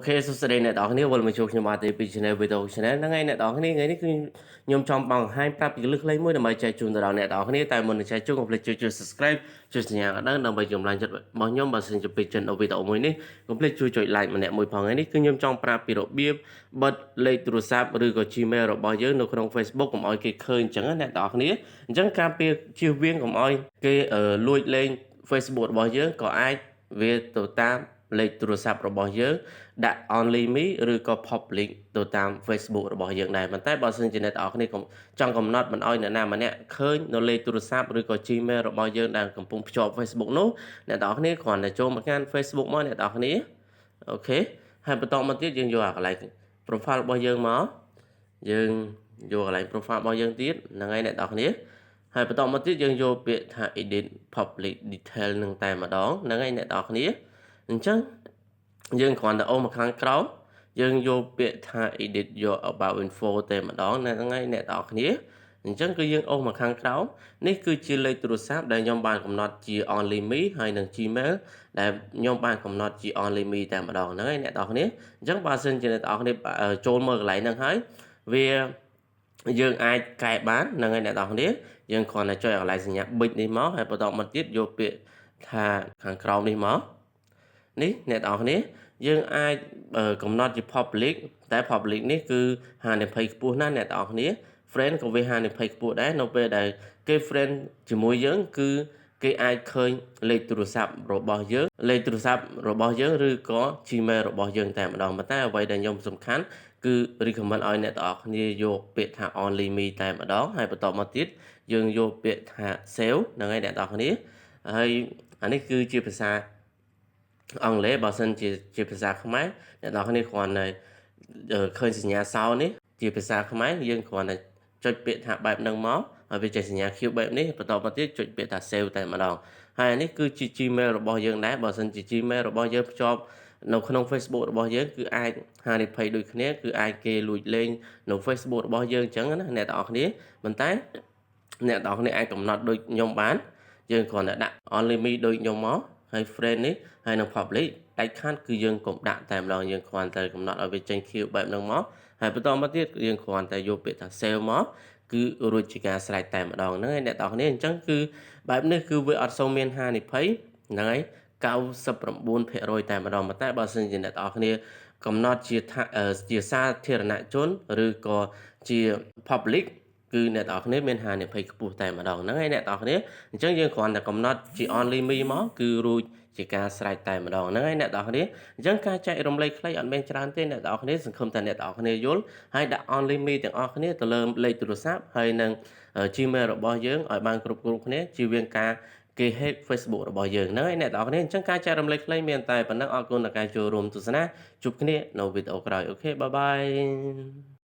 Ok, số sẽ đây này đó này vừa mới chụp nhưng mà thì bị channel video channel nó ngay này đó này cái này nhôm trong bằng hai prap cái lực lấy mới là mấy chạy chung từ đó này đó này tại mình chạy chung không lấy chưa subscribe chưa nhà ở đó là bây giờ làm chụp bao nhóm bà xin chụp picture ở video mới ní không lấy chui lại mà nè mùi phòng ấy ní cứ nhôm trong prap bị độ bia bật lấy từ sáp rồi có gmail rồi bao giờ nó trong Facebook của mọi cái khơi chẳng này đó này chẳng cam bia chiêu viên của mọi cái lùi lên Facebook bao giờ có ai về tổ tamលេខទូរស័ព្ទរបស់យើងដាក់ only me ឬក៏ public ទៅតាម Facebook របស់យើងដែរប៉ុន្តែបើសិនជាអ្នកទាំងអស់គ្នាចង់កំណត់មិនឲ្យអ្នកណាម្នាក់ឃើញនៅលេខទូរស័ព្ទឬក៏ Gmail របស់យើងដែលកំពុងភ្ជាប់ Facebook នោះអ្នកទាំងអស់គ្នាគ្រាន់តែចូលមកកាន់ Facebook មកអ្នកទាំងអស់គ្នាអូខេហើយបន្តមកទៀតយើងយកអាកន្លែង profile របស់យើងមកយើងយកកន្លែង profile របស់យើងទៀតហ្នឹងហើយអ្នកទាំងអស់គ្នាហើយបន្តមកទៀតយើងយកពាក្យថា edit public detail នឹងតែម្ដងហ្នឹងហើយអ្នកទាំងអស់គ្នាអញ្ចឹងយើងគ្រាន់តែអូសមកខាងក្រោមយើងយកពាក្យថា edit your about info តែម្ដងហ្នឹងហើយអ្នកទាំងអស់គ្នាអញ្ចឹងគឺយើងអូសមកខាងក្រោមនេះគឺជាលេខទូរស័ព្ទដែលខ្ញុំបានកំណត់ជា only me ហើយនឹង Gmail ដែលខ្ញុំបានកំណត់ជា only me តែម្ដងហ្នឹងហើយអ្នកទាំងអស់គ្នាអញ្ចឹងបើសិនជាអ្នកទាំងអស់គ្នាចូលមើលកន្លែងហ្នឹងហើយវាយើងអាចកែបានហ្នឹងហើយអ្នកទាំងអស់គ្នាយើងគ្រាន់តែចុចកន្លែងសញ្ញា big នេះមកហើយបន្តមកទៀតយកពាក្យថាខាងក្រោមនេះមកនេះអ្នកទាំងអស់គ្នាយើងអាចកំណត់ជា public តែ public នេះគឺហានិភ័យខ្ពស់ណាស់អ្នកទាំងអស់គ្នា friend ក៏វាហានិភ័យខ្ពស់ដែរនៅពេលដែលគេ friend ជាមួយយើងគឺគេអាចឃើញលេខទូរស័ព្ទរបស់យើងលេខទូរស័ព្ទរបស់យើងឬក៏ Gmail របស់យើងតែម្ដងប៉ុន្តែអ្វីដែលខ្ញុំសំខាន់គឺ recommend ឲ្យអ្នកទាំងអស់គ្នាយកពាក្យថា only me តែម្ដងហើយបន្តមកទៀតយើងយកពាក្យថា save ហ្នឹងហើយអ្នកទាំងអស់គ្នាហើយអានេះគឺជាភាសាអង់គ្លេសបើសិនជាភាសាខ្មែរអ្នកនរគ្នាគ្រាន់តែឃើញសញ្ញាសោនេះជាភាសាខ្មែរយើងគ្រាន់តែចុចពាក្យថាបែបហ្នឹងមកហើយវាចេញសញ្ញា Q បែបនេះបន្តមកទៀតចុចពាក្យថា save តែម្ដងហើយនេះគឺជា Gmail របស់យើងដែរបើសិនជា Gmail របស់យើងភ្ជាប់នៅក្នុង Facebook របស់យើងគឺអាចហានិភ័យដូចគ្នាគឺអាចគេលួចលេងនៅ Facebook របស់យើងអញ្ចឹងណាអ្នកទាំងអស់គ្នាប៉ុន្តែអ្នកទាំងអស់គ្នាអាចកំណត់ដូចខ្ញុំបានយើងគ្រាន់តែដាក់ only me ដូចខ្ញុំមកហើយ friend នេះហើយនឹង public ដាច់ខាតគឺយើងកុំដាក់តែម្ដងយើងគ្រាន់តែកំណត់ឲ្យវាចេញ Q បែបហ្នឹងមកហើយបន្តមកទៀតយើងគ្រាន់តែយកពាក្យថា save មកគឺរួចជាការស្រេចតែម្ដងហ្នឹងហើយអ្នកទាំងអស់គ្នាអញ្ចឹងគឺបែបនេះគឺវាអត់សូវមានហានិភ័យហ្នឹងហើយ99% តែម្ដងតែបើសិនជាអ្នកទាំងអស់គ្នាកំណត់ជាសាធារណជនឬក៏ជា public គឺអ្នកទាំងអស់គ្នាមានហានិភ័យខ្ពស់តែម្ដងហ្នឹងហើយអ្នកទាំងអស់គ្នាអញ្ចឹងយើងគ្រាន់តែកំណត់ជា only me មកគឺរួចជាការស្រេចតែម្ដងហ្នឹងហើយអ្នកទាំងអស់គ្នាអញ្ចឹងការចែករំលែកខ្លីអត់មានច្រើនទេអ្នកទាំងអស់គ្នាសង្ឃឹមថាអ្នកទាំងអស់គ្នាយល់ហើយដាក់ only me ទាំងអស់គ្នាទៅលើលេខទូរស័ព្ទហើយនឹង Gmail របស់យើងឲ្យបានគ្រប់គ្នាជៀសវាងការគេ hack Facebook របស់យើងហ្នឹងហើយអ្នកទាំងអស់គ្នាអញ្ចឹងការចែករំលែកខ្លីមានតែប៉ុណ្ណឹងអរគុណដល់ការចូលរួមទស្សនាជួបគ្នានៅវីដេអូក្រោយអូខេបាយបាយ